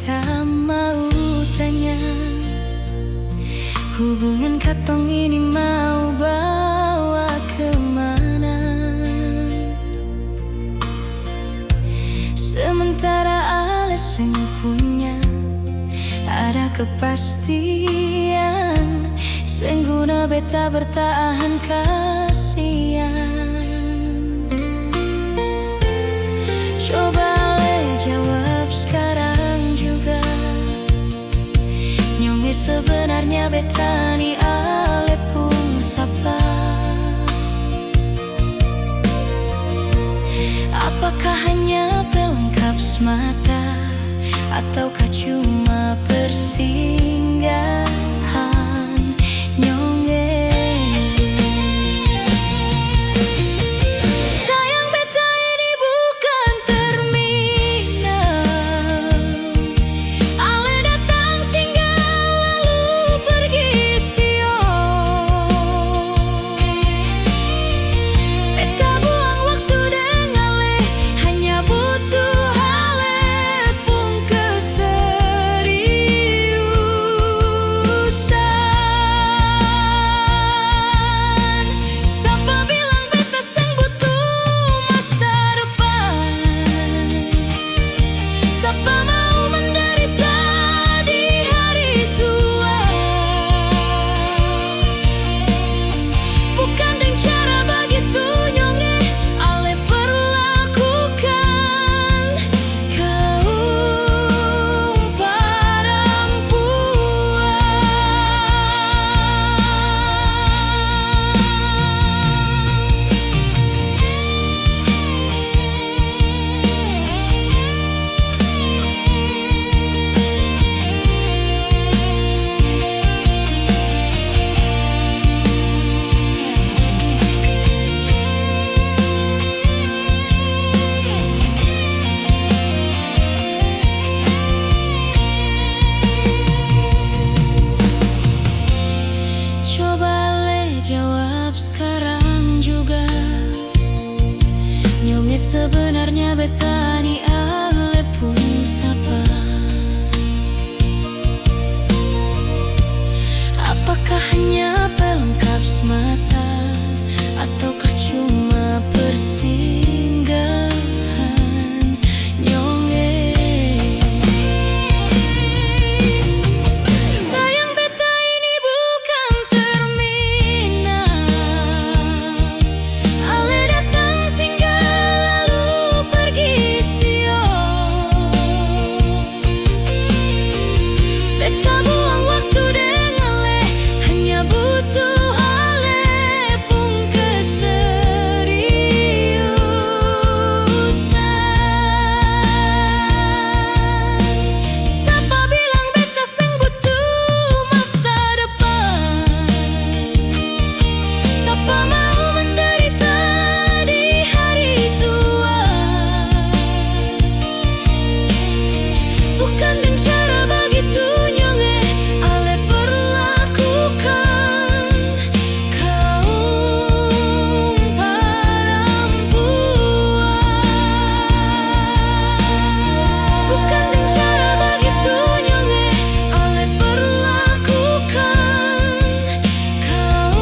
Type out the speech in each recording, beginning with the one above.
beta mau tanya, hubungan katong ini mau bawa kemana? Sementara alasan punya ada kepastian, sengguna beta bertahan kasihan. Coba le jawab sekarang juga, nyonge sebenarnya beta ni ale pung sapa? Apakah hanya pelengkap semata, ataukah cuma persinggahan nyonge? Sayang beta ini bukan terminal, ale datang singgah lalu pergi sio. Beta buang waktu dengan le, hanya butuh ale pun keseriusan. Siapa bilang beta seng butuh masa depan? Siapa mau menderita di hari tua? Bukan dengan cara begitu nyonge ale perlakukan kaum Coba le jawab sekarang juga, nyonge sebenarnya beta ni ale pun sapa? Apakah hanya pelengkap semata, ataukah cuma persinggahan nyonge? Sayang beta ini bukan terminal, ale datang singgah lalu pergi sio. Beta buang waktu dengan le, hanya butuh ale pun keseriusan. Siapa bilang beta seng butuh masa depan? Siapa mau menderita di hari tua? Bukan dengan cara begitu nyonge ale perlakukan kaum perempuan. Bukan dengan cara begitu nyonge ale perlakukan kaum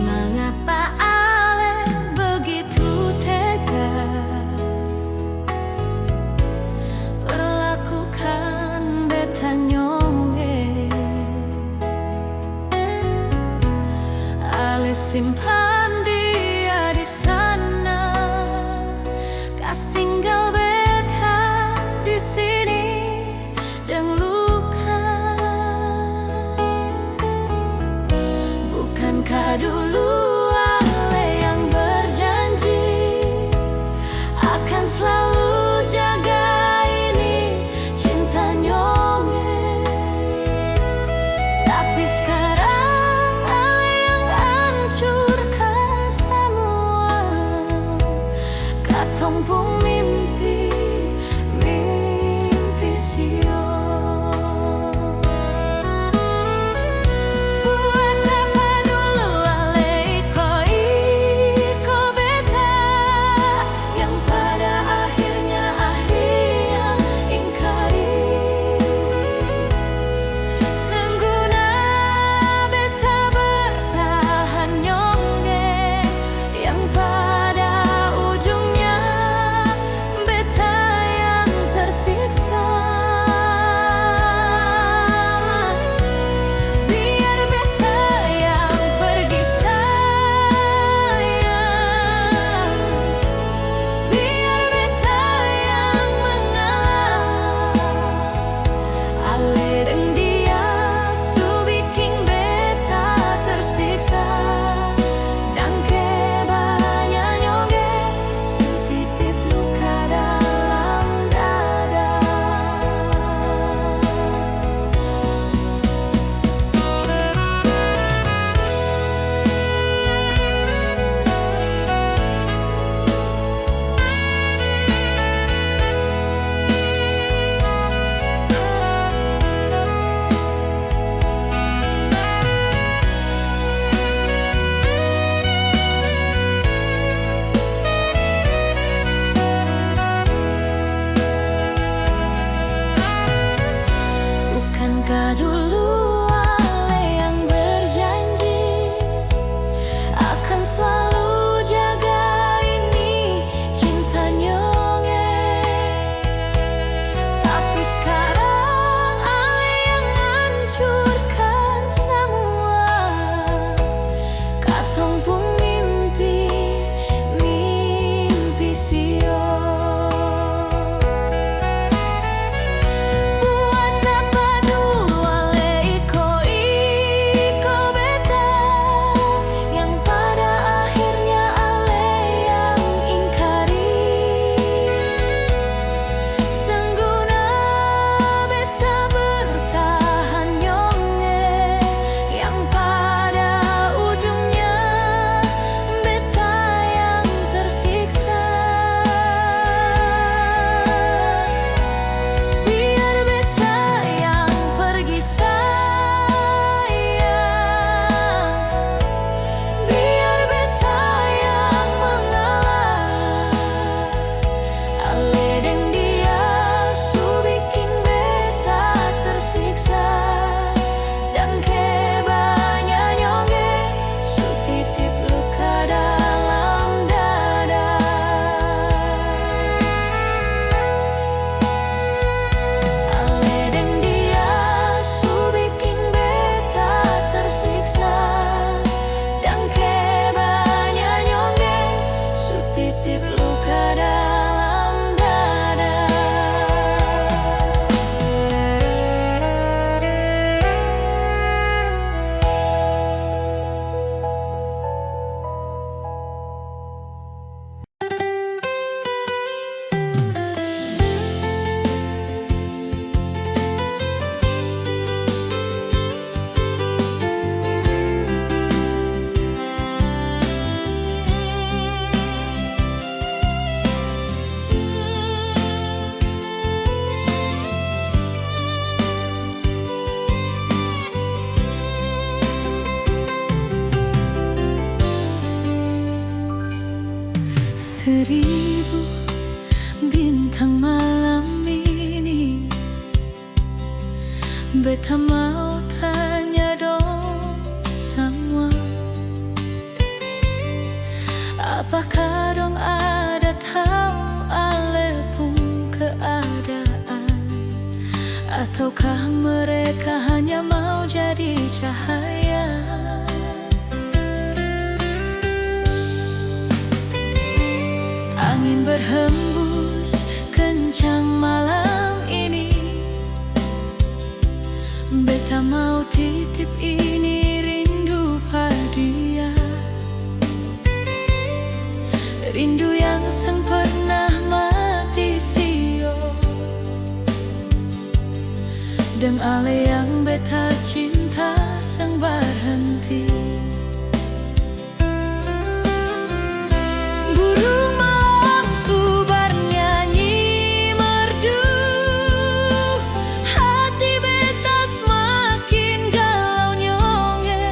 Mengapa ale begitu tega perlakukan beta nyonge? Ale simpan dia di sana, kas tinggal beta di sini dengan luka. Bukankah dulu Ale yang berjanji akan selalu jaga ini cinta nyonge. Tapi sekarang Ale yang hancurkan semua. Katong pun mimpi sio. Buat apa dulu Ale iko beta, yang pada akhirnya yang ingkari. Sengguna beta bertahan nyonge, yang pada ujungnya beta yang tersiksa. Biar beta yang pergi sayang, biar beta yang mengalah. Ale deng dia su bikin beta tersiksa, dan banyak nyonge su titip luka dalam dada. Bukankah dulu Ale yang berjanji akan selalu jaga ini cinta nyonge. Tapi sekarang Ale yang hancurkan semua. Katong pun mimpi sio. Buat apa dulu Ale iko beta, yang pada akhirnya Ale yang ingkari. Sengguna beta bertahan nyonge, yang pada ujungnya beta yang tersiksa. Biar beta yang pergi sayang, biar beta yang mengalah. Ale deng dia su bikin beta tersiksa, dan banyak nyonge su titip luka dalam dada. Ale deng dia su bikin beta tersiksa, dan banyak nyonge su titip luka dalam dada. Seribu bintang malam ini, beta mau tanya dong semua. Apakah dong ada tahu Ale pun keadaan, ataukah mereka hanya mau jadi cahaya? Angin berhembus kencang malam ini, beta mau titip ini rindu pada dia. rindu yang sang pernah mati sio, dan ale yang beta cinta sang berhenti. Burung malam su bernyanyi merdu, hati beta semakin galau nyonge.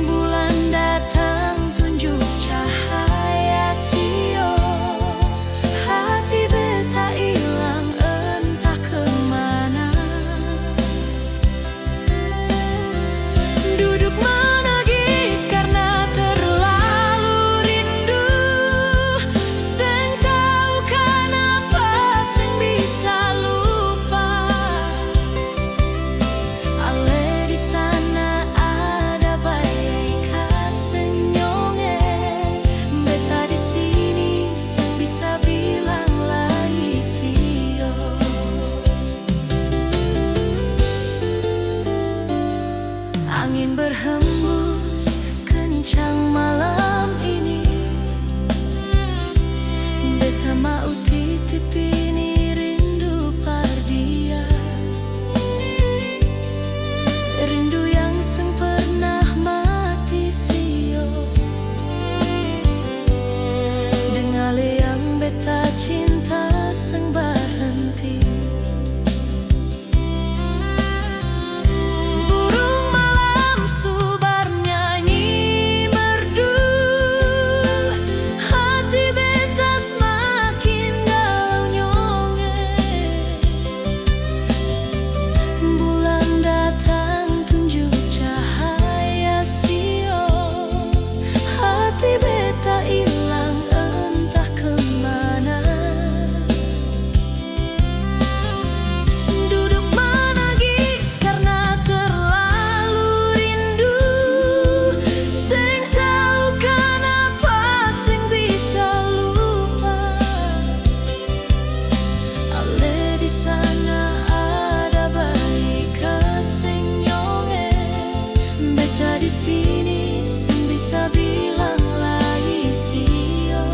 Bulan datang tunjuk cahaya sio, hati beta hilang entah kemana. Duduk menangis karena terlalu rindu, seng tahu kenapa seng bisa lupa. Ale di sana ada bayi kasenyonge, beta di sini seng bisa bilang lagi sio. Angin berhembus kencang malam ini, beta mau titip ini rindu pardia, rindu yang seng pernah mati sio, dengan yang beta cinta seng berhenti. Burung malam su bernyanyi merdu, hati beta semakin galau nyonge. Bulan datang tunjuk cahaya sio, hati beta hilang entah kemana. Duduk menangis karena terlalu rindu, seng tahu kenapa seng bisa lupa. Ale di sana ada bayi kasenyonge, beta di sini seng bisa bilang lagi sio.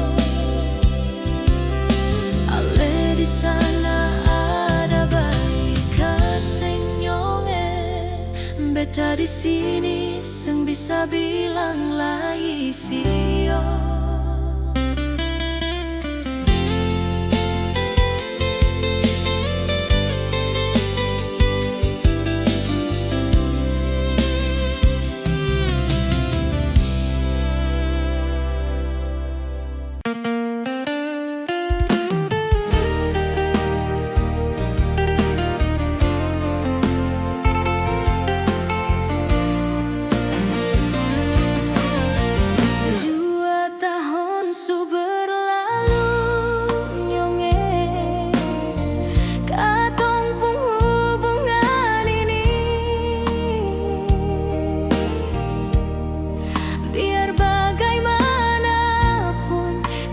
Ale di sana ada bayi kasenyonge, beta di sini seng bisa bilang lagi sio.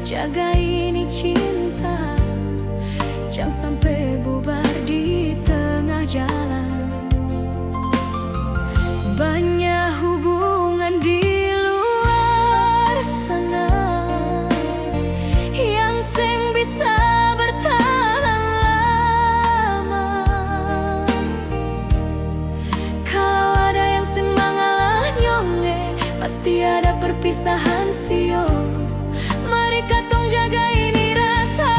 Jaga ini cinta, jangan sampai bubar di tengah jalan. Banyak hubungan di luar sana yang seng bisa bertahan lama. Kalau ada yang seng mangalah nyonge, pasti ada perpisahan sio. Mari katong jaga ini rasa.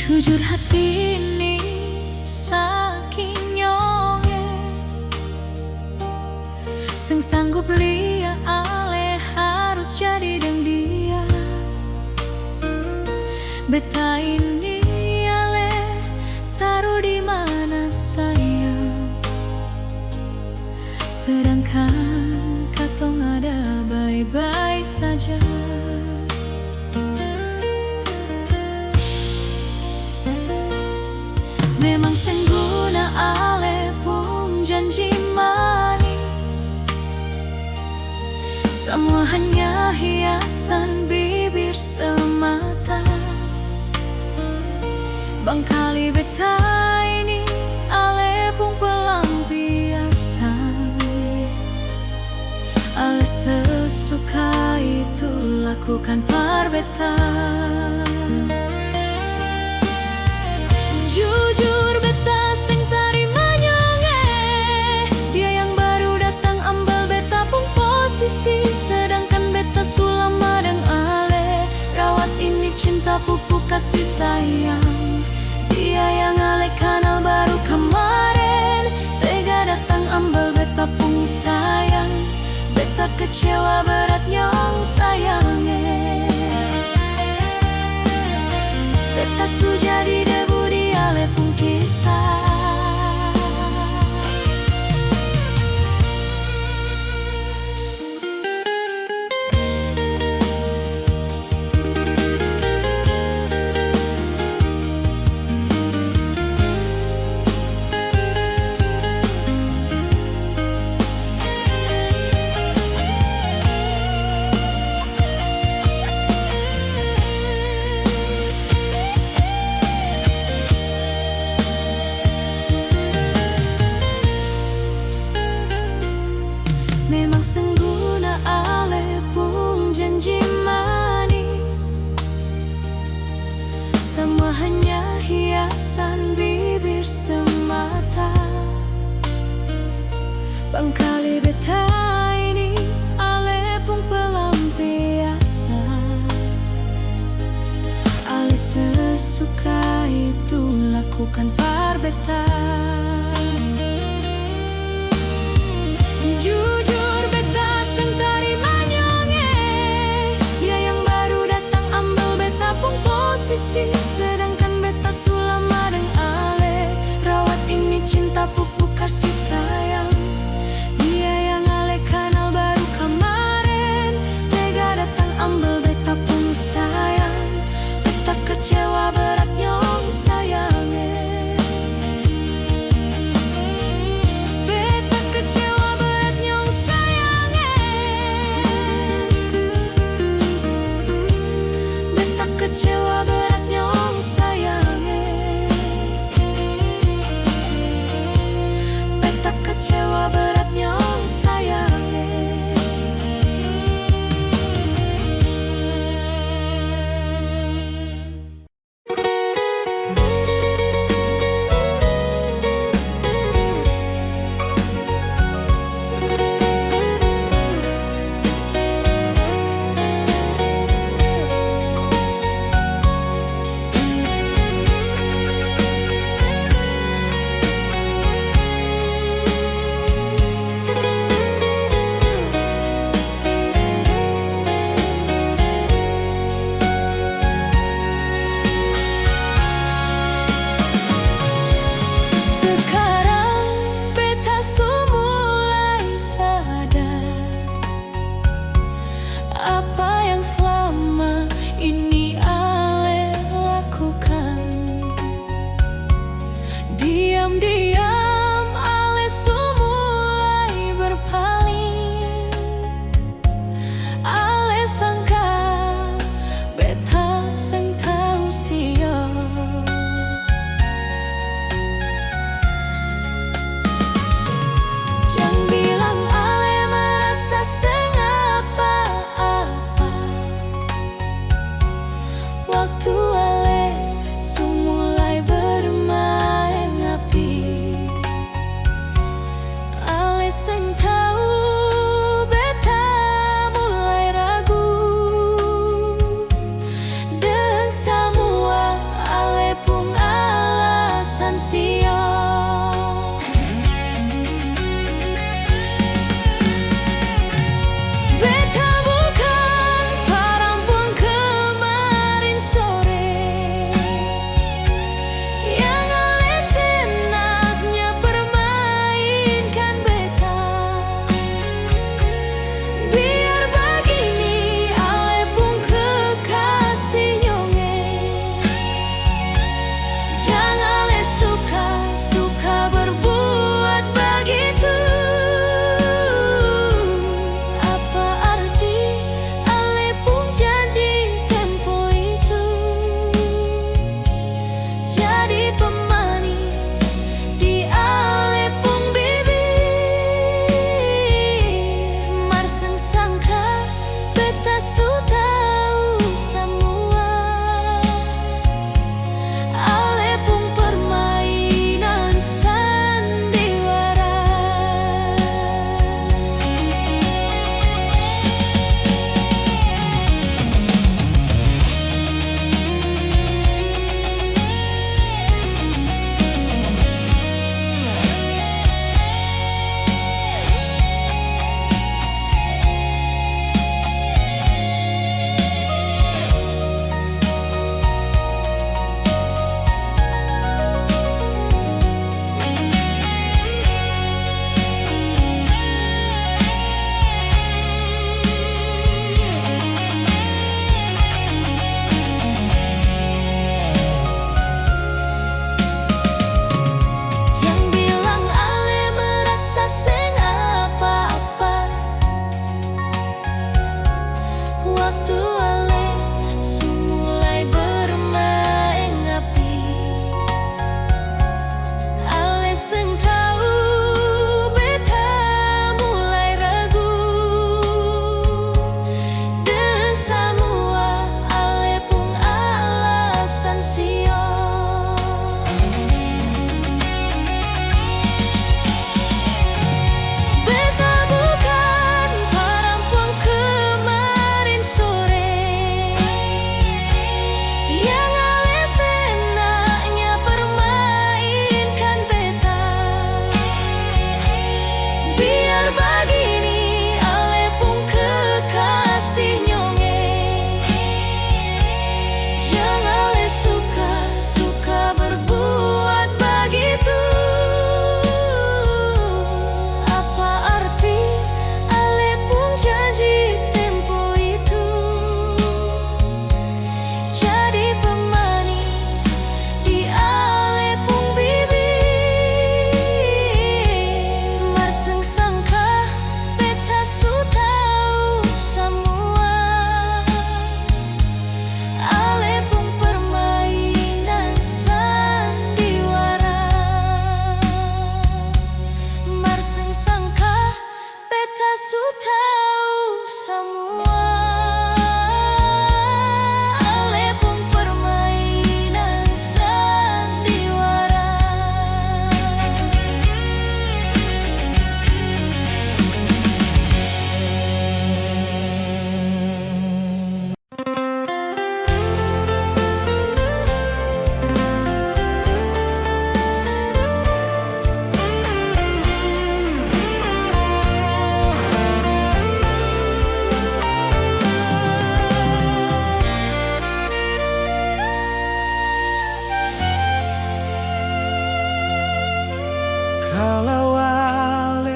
Jujur hati ini saking nyonge, sing sanggup lia ale harus jadi deng dia. Beta ini ale taruh di mana sayang, sedangkan katong ada baik-baik saja. Memang sengguna ale pun janji manis, semua hanya hiasan bibir semata. Bangkali beta ini ale pun pelampiasan, ale sesuka itu lakukan par beta. Jujur beta sing tarima nyonge, dia yang baru datang ambil beta pun posisi, sedangkan beta sulam madeng ale rawat ini cinta pupuk kasih sayang. Dia yang ale kenal baru kemarin, tega datang ambil beta pun sayang. Beta kecewa berat nyong sayangnya. Beta su jadi debu di ale pun kisah. Memang sengguna ale pun janji manis, semua hanya hiasan bibir semata. Bangkali beta ini ale pun pelampiasan, ale sesuka itu lakukan par beta. Jujur beta sing tarima nyonge, dia yang baru datang ambil beta pun posisi, sedangkan beta sulam madeng ale rawat ini cinta pupuk kasih sayang. Dia yang ale kenal baru kemarin, tega datang ambil beta pun sayang. Beta kecewa berat nyong sayangnya. Beta kecewa kecewa berat nyong sayangnya. Beta kecewa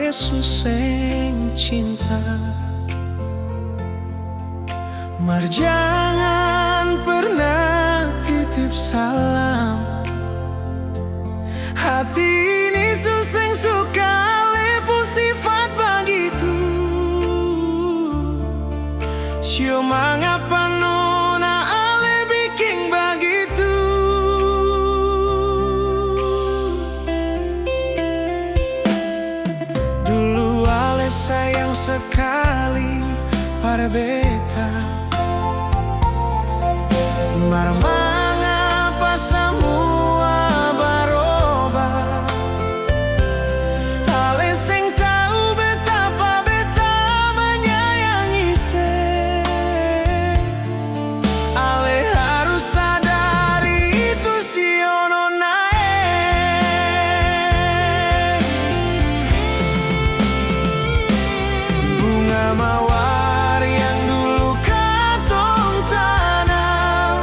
sebagai suseng cinta. Mar jangan pernah titip salam, hati ini suseng suka lepu sifat begitu. Sio mangapa nona ale bikin begitu. Dulu ale sayang sekali pada beta, mar mangapa semua berubah. Ale sing tahu betapa beta menyayangi se. Ale harus sadari itu si ono naik. Bunga mawar yang dulu katong tanam,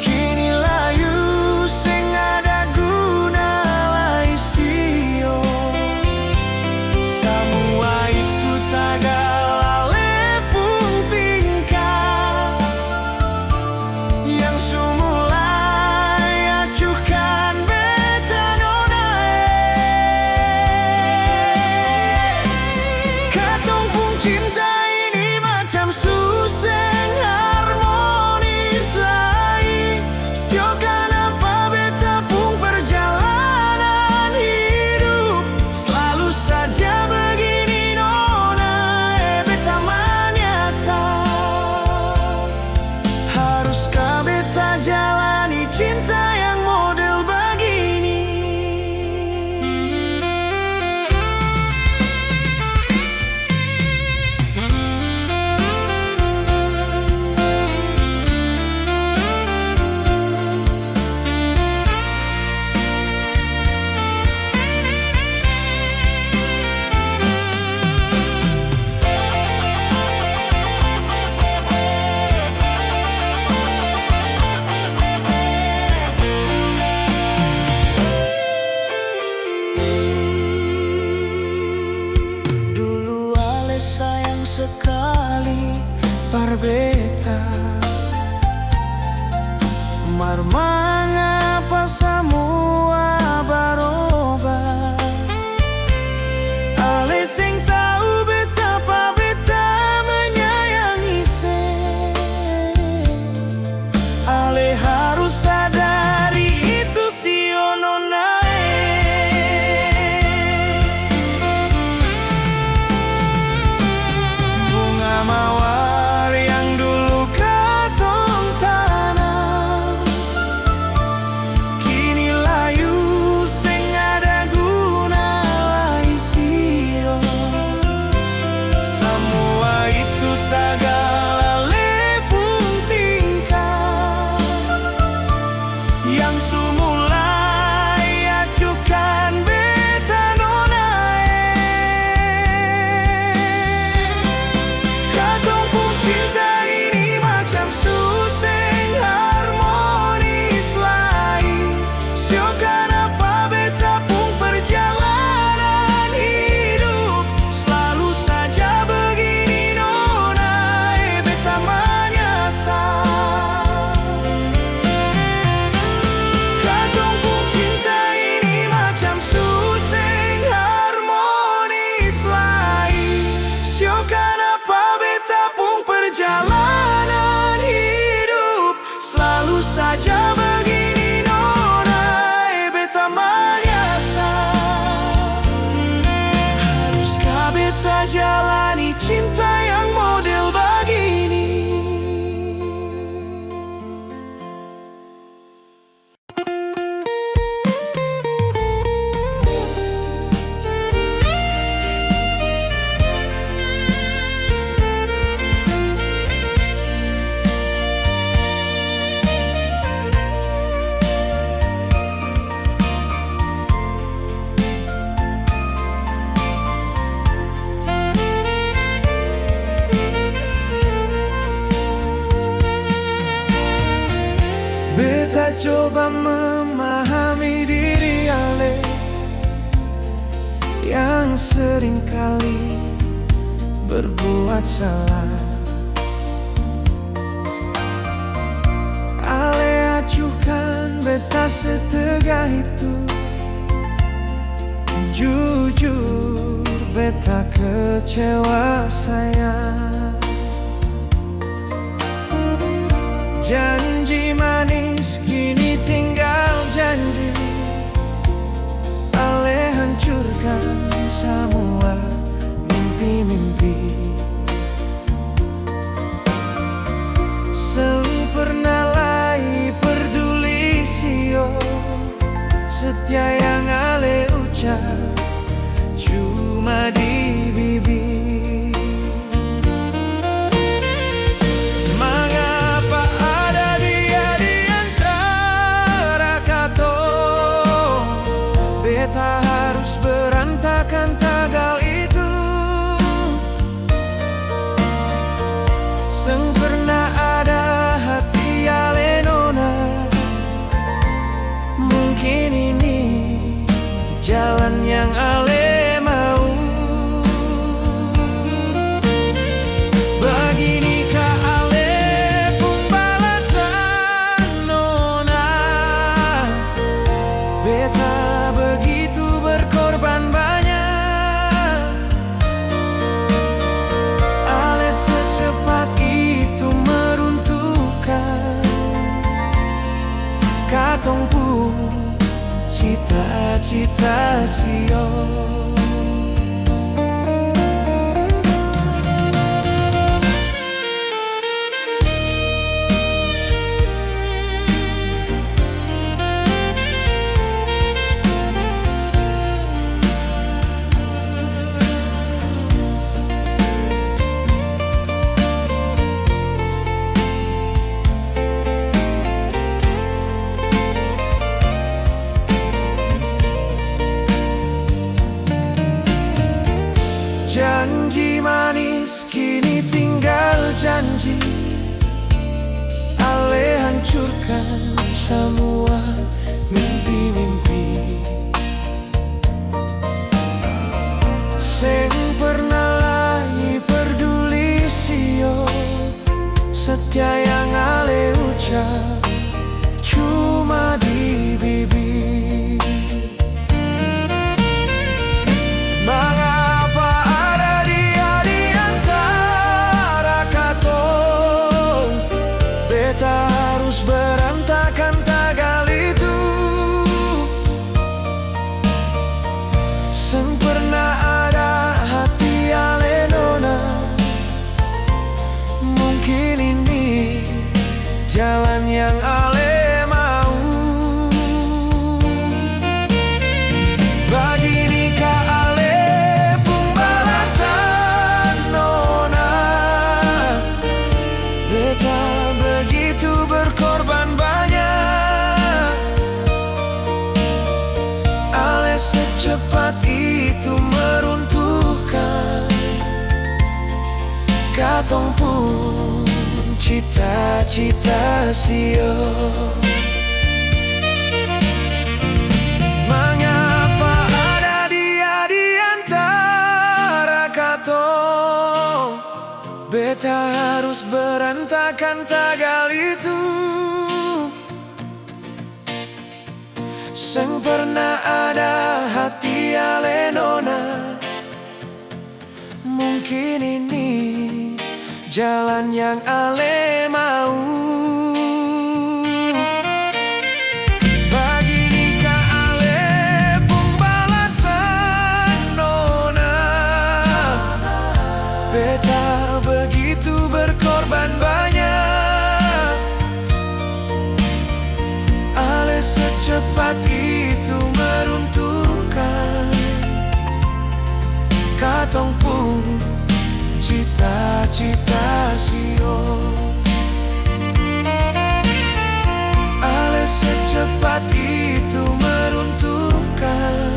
kini layu sing ada guna lai sio. Semua itu tagala pun tingkah yang sumulai acuhkan beta nona. Katong pun cinta ini macam suseng harmonis lai. Sio kenapa beta pun perjalanan hidup selalu saja begini nona. Beta menyesal, haruskah beta jalani cinta yang model begini. Dulu ale sayang sekali par beta, mar mangapa semua berubah. Ale sing tahu betapa beta menyayangi se. Ale harus sadari itu si ono bunga mawar yang dulu katong tanam, kini layu sing ada guna lai sio. Semua itu tagala pun tingkah yang sumulai acuhkan beta nona. Katong pun cinta ini macam suseng harmonis lai. Sio kenapa beta pun perjalanan hidup selalu saja begini nona. Beta menyesal, katong pun cinta ini macam suseng harmonis lai. Sio kenapa beta pun perjalanan hidup selalu saja begini nona. Beta menyesal, haruskah beta jalani cinta yang model begini. Beta coba memahami diri ale yang seringkali berbuat salah. Ale acuhkan beta setegah itu. Jujur beta kecewa sayang. Janji manis kini tinggal janji. Ale hancurkan semua mimpi-mimpi. Sempurna lai peduli sio. Setia yang ale ucap cuma di bibir. Mengapa ada dia di antara katong? Beta harus berantakan tagal itu. Sempurna ada hati ale nona. Mungkin ini jalan yang ale mau. Beginikah ale pun balasan nona. Beta begitu berkorban banyak. Ale secepat itu meruntuhkan katong pun cita-cita sio. Janji manis kini tinggal janji. Ale hancurkan semua mimpi-mimpi. Seng pernah lagi peduli sio. Setia yang ale ucap cuma di bibir. Harus berantakan tagal itu. Sempurna ada hati ale nona. Mungkin ini jalan yang ale mau. Beginikah ale pun balasan nona. Beta begitu berkorban banyak. Ale secepat itu meruntuhkan katong pun cita-cita sio. Mengapa ada dia di antara katong? Beta harus berantakan tagal itu. Seng pernah ada hati ale nona. Mungkin ini jalan yang ale mau. Beginikah ale pun balasan nona. Beta begitu berkorban banyak. Ale secepat itu meruntuhkan katong pun cita-cita sio. Ale secepat itu meruntuhkan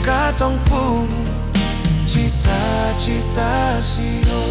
katong pun cita-cita sio.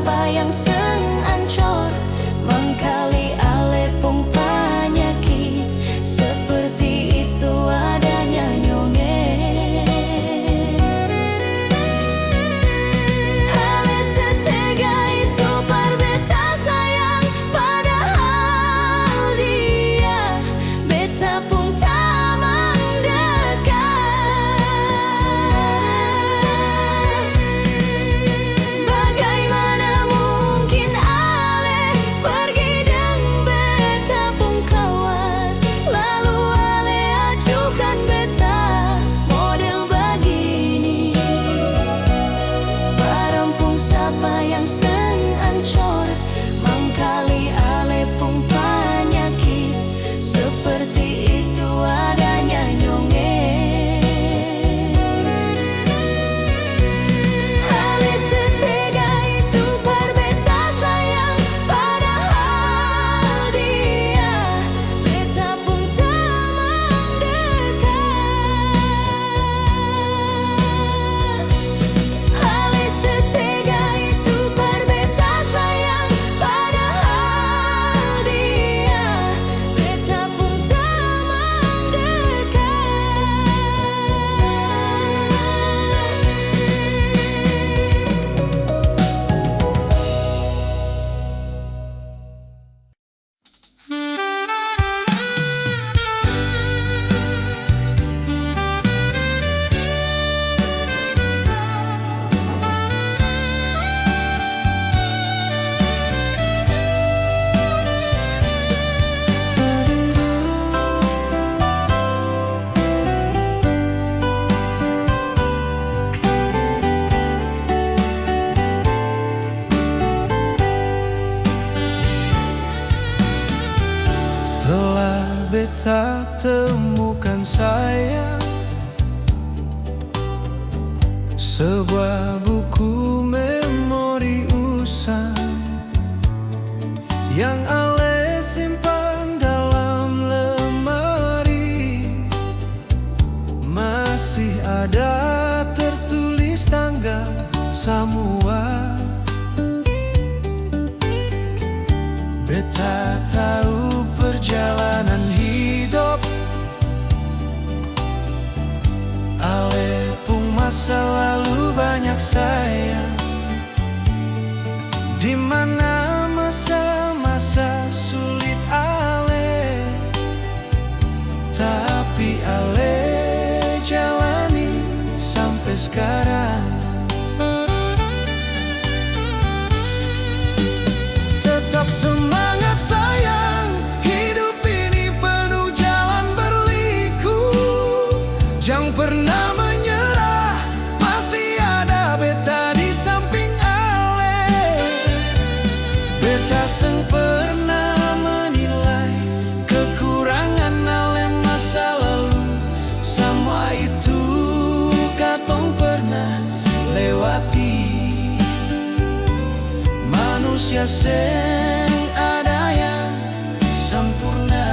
sapa yang seng ancor, mangkali ale pung panyakit. Seperti itu adanya nyonge. Ale setega itu parbeta sayang, padahal dia beta pung tamang dekat. Bagaimana mungkin ale pergi deng beta pung kawan, lalu ale acukan beta model begini. Parampung sapa yang seng ancor, mangkali ale pung panyakit. Seperti itu adanya nyonge. Ale setega itu parbeta sayang, padahal dia beta pung tamang dekat. Ale setega itu parbeta sayang, padahal dia beta pung tamang dekat. Telah beta temukan sayang, sebuah buku memori usang yang ale simpan dalam lemari. Masih ada tertulis tanggal semua. Beta tahu perjalanan hidup ale pung masa lalu banyak sayang, di mana masa-masa sulit ale, tapi ale jalani sampai sekarang. Tetap semangat sayang, hidup ini penuh jalan berliku. Jangan pernah menyerah, masih ada beta di samping ale. Beta seng pernah menilai kekurangan ale masa lalu. Semua itu katong pernah lewati. Manusia seng ada yang sempurna.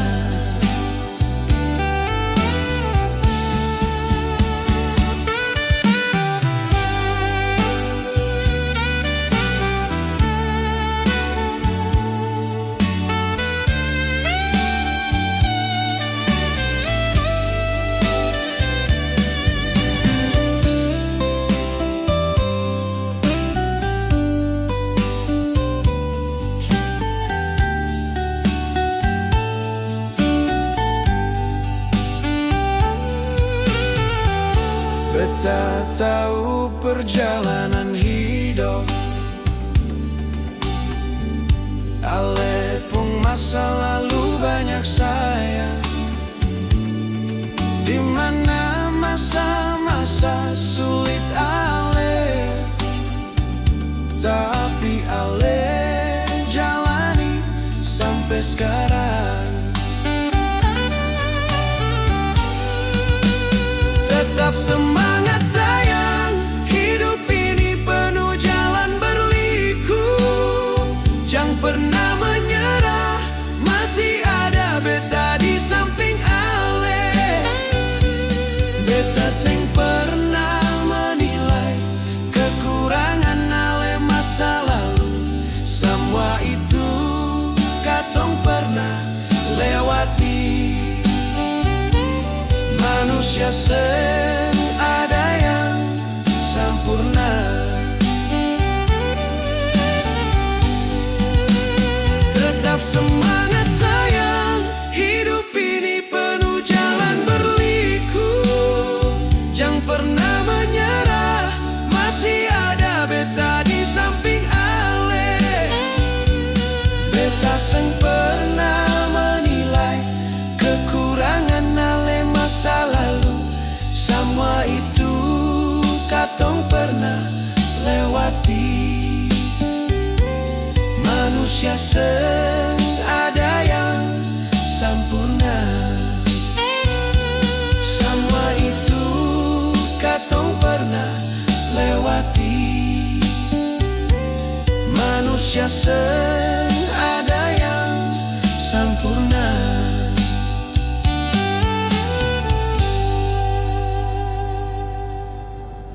Beta tahu perjalanan hidup ale pung masa lalu banyak sayang, di mana masa-masa sulit ale, tapi ale jalani sampai sekarang. Tetap semangat sayang, hidup ini penuh jalan berliku. Jangan pernah menyerah, masih ada beta di samping ale. Beta seng pernah menilai kekurangan ale masa lalu. Manusia ada yang sempurna. Tetap semangat sayang, hidup ini penuh jalan berliku. Jangan pernah menyerah, masih ada beta di samping ale. Beta seng pernah menilai kekurangan ale masa lalu. Semua itu katong pernah lewati. Manusia ada yang sempurna. Semua itu katong pernah lewati. Manusia